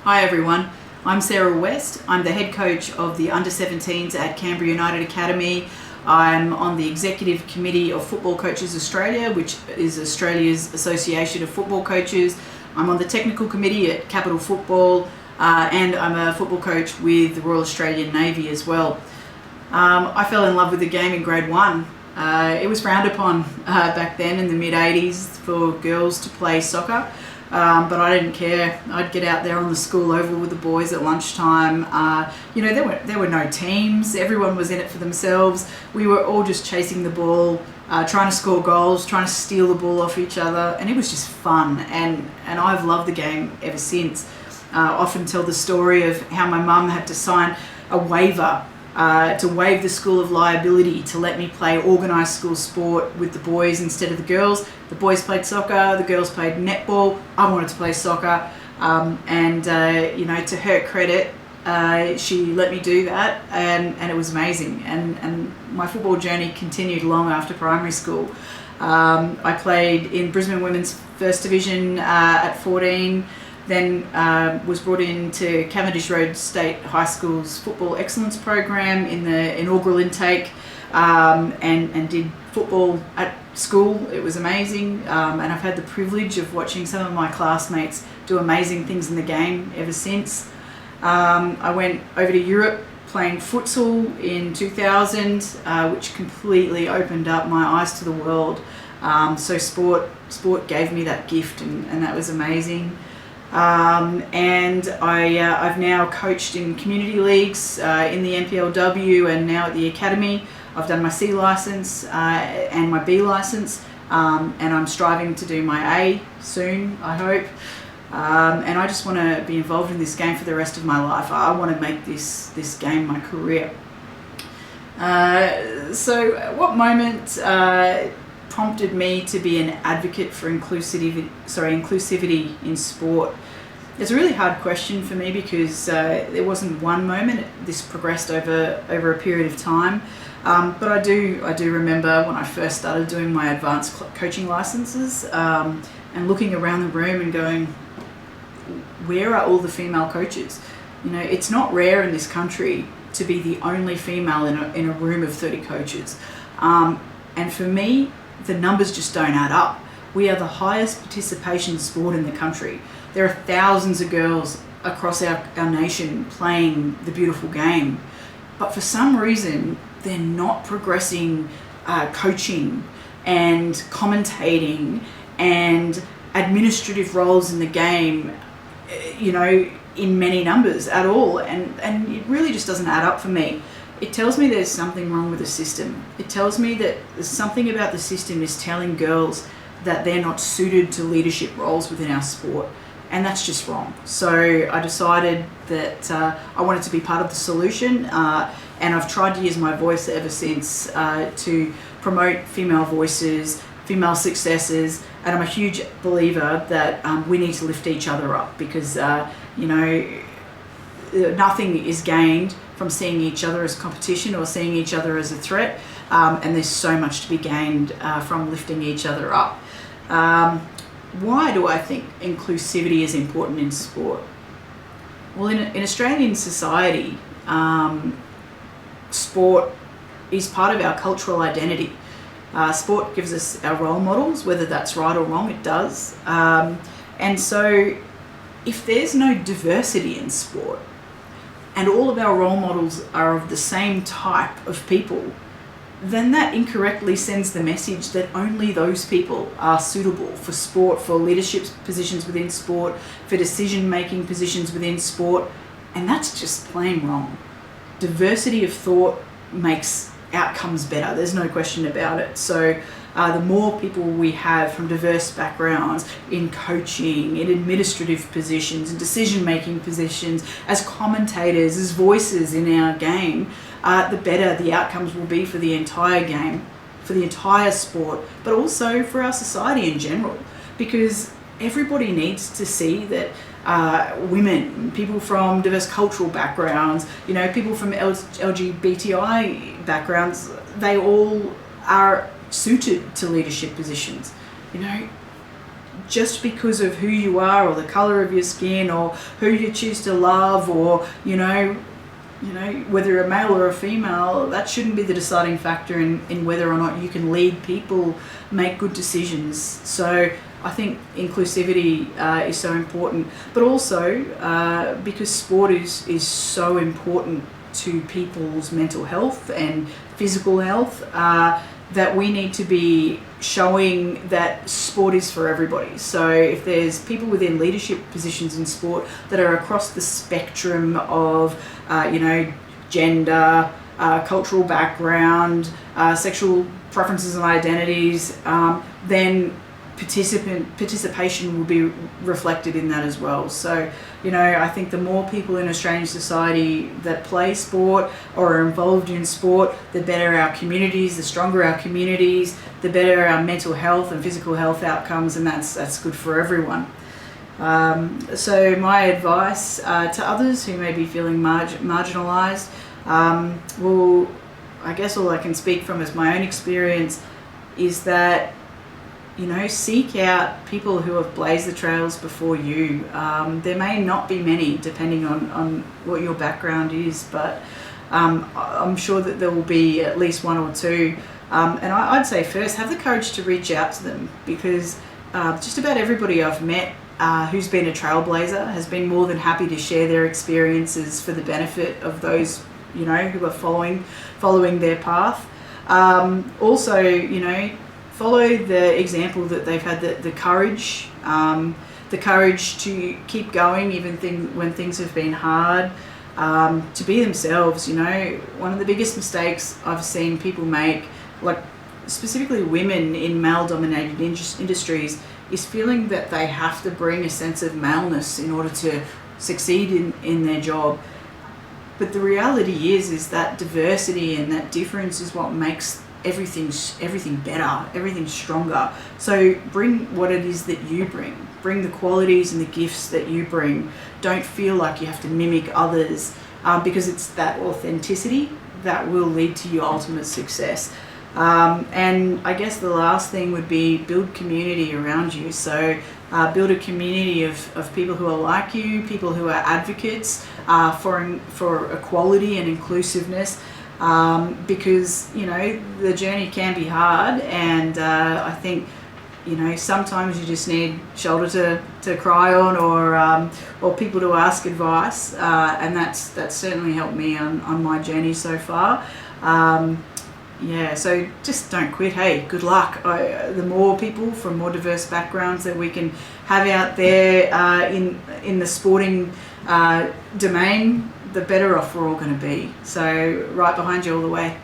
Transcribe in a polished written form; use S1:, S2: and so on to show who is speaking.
S1: Hi everyone, I'm Sarah West. I'm the head coach of the under-17s at Canberra United Academy. I'm on the executive committee of Football Coaches Australia, which is Australia's Association of Football Coaches. I'm on the technical committee at Capital Football, and I'm a football coach with the Royal Australian Navy as well. I fell in love with the game in grade 1. It was frowned upon back then in the mid-80s for girls to play soccer. But I didn't care. I'd get out there on the school oval with the boys at lunchtime. There were no teams. Everyone was in it for themselves. We were all just chasing the ball, trying to score goals, trying to steal the ball off each other, and it was just fun. And I've loved the game ever since. Often tell the story of how my mum had to sign a waiver to waive the school of liability to let me play organised school sport with the boys instead of the girls. The boys played soccer, the girls played netball. I wanted to play soccer, to her credit, she let me do that, and it was amazing. And my football journey continued long after primary school. I played in Brisbane Women's First Division at 14. Then was brought into Cavendish Road State High School's Football Excellence Program in the inaugural intake, and did football at school. It was amazing, and I've had the privilege of watching some of my classmates do amazing things in the game ever since. I went over to Europe playing futsal in 2000, which completely opened up my eyes to the world. So sport gave me that gift, and that was amazing. I've now coached in community leagues in the NPLW and now at the Academy. I've done my C licence and my B licence, and I'm striving to do my A soon, I hope. And I just want to be involved in this game for the rest of my life. I want to make this game my career. So what moment prompted me to be an advocate for inclusivity in sport? It's a really hard question for me because there wasn't one moment. This progressed over a period of time, but I do remember when I first started doing my advanced coaching licenses and looking around the room and going, where are all the female coaches? It's not rare in this country to be the only female in a room of 30 coaches, and for me, the numbers just don't add up. We are the highest participation sport in the country. There are thousands of girls across our nation playing the beautiful game, but for some reason they're not progressing coaching and commentating and administrative roles in the game, in many numbers at all, and it really just doesn't add up for me. It tells me there's something wrong with the system. It tells me that there's something about the system is telling girls that they're not suited to leadership roles within our sport, and that's just wrong. So I decided that I wanted to be part of the solution, and I've tried to use my voice ever since to promote female voices, female successes, and I'm a huge believer that we need to lift each other up because, nothing is gained from seeing each other as competition or seeing each other as a threat, and there's so much to be gained from lifting each other up. Why do I think inclusivity is important in sport? Well, in Australian society, sport is part of our cultural identity. Sport gives us our role models, whether that's right or wrong, it does. And so if there's no diversity in sport, and all of our role models are of the same type of people, then that incorrectly sends the message that only those people are suitable for sport, for leadership positions within sport, for decision-making positions within sport, and that's just plain wrong. Diversity of thought makes outcomes better, there's no question about it. So the more people we have from diverse backgrounds in coaching, in administrative positions, in decision-making positions, as commentators, as voices in our game, the better the outcomes will be for the entire game, for the entire sport, but also for our society in general. Because everybody needs to see that women, people from diverse cultural backgrounds, people from LGBTI backgrounds, they all are suited to leadership positions. just because of who you are or the color of your skin or who you choose to love, or whether you're a male or a female, that shouldn't be the deciding factor in whether or not you can lead people, make good decisions. So I think inclusivity is so important, but also because sport is so important to people's mental health and physical health, that we need to be showing that sport is for everybody. So if there's people within leadership positions in sport that are across the spectrum of, gender, cultural background, sexual preferences and identities, then participation will be reflected in that as well. So, I think the more people in Australian society that play sport or are involved in sport, the better our communities, the stronger our communities, the better our mental health and physical health outcomes, and that's good for everyone. So my advice to others who may be feeling marginalised, well, I guess all I can speak from is my own experience, is that seek out people who have blazed the trails before you. There may not be many, depending on what your background is, but I'm sure that there will be at least one or two. And I'd say first, have the courage to reach out to them, because just about everybody I've met who's been a trailblazer has been more than happy to share their experiences for the benefit of those, who are following their path. Also, follow the example that they've had, the courage to keep going even when things have been hard, to be themselves. One of the biggest mistakes I've seen people make, like specifically women in male-dominated industries, is feeling that they have to bring a sense of maleness in order to succeed in their job. But the reality is that diversity and that difference is what makes everything better, everything stronger. So bring what it is that you bring the qualities and the gifts that you bring. Don't feel like you have to mimic others, because it's that authenticity that will lead to your ultimate success. And I guess the last thing would be build community around you. So build a community of people who are like you, people who are advocates for equality and inclusiveness. Because the journey can be hard, and I think sometimes you just need shoulder to cry on, or people to ask advice, and that's certainly helped me on my journey so far. So just don't quit. Hey, good luck. The more people from more diverse backgrounds that we can have out there in the sporting domain, the better off we're all going to be. So right behind you all the way.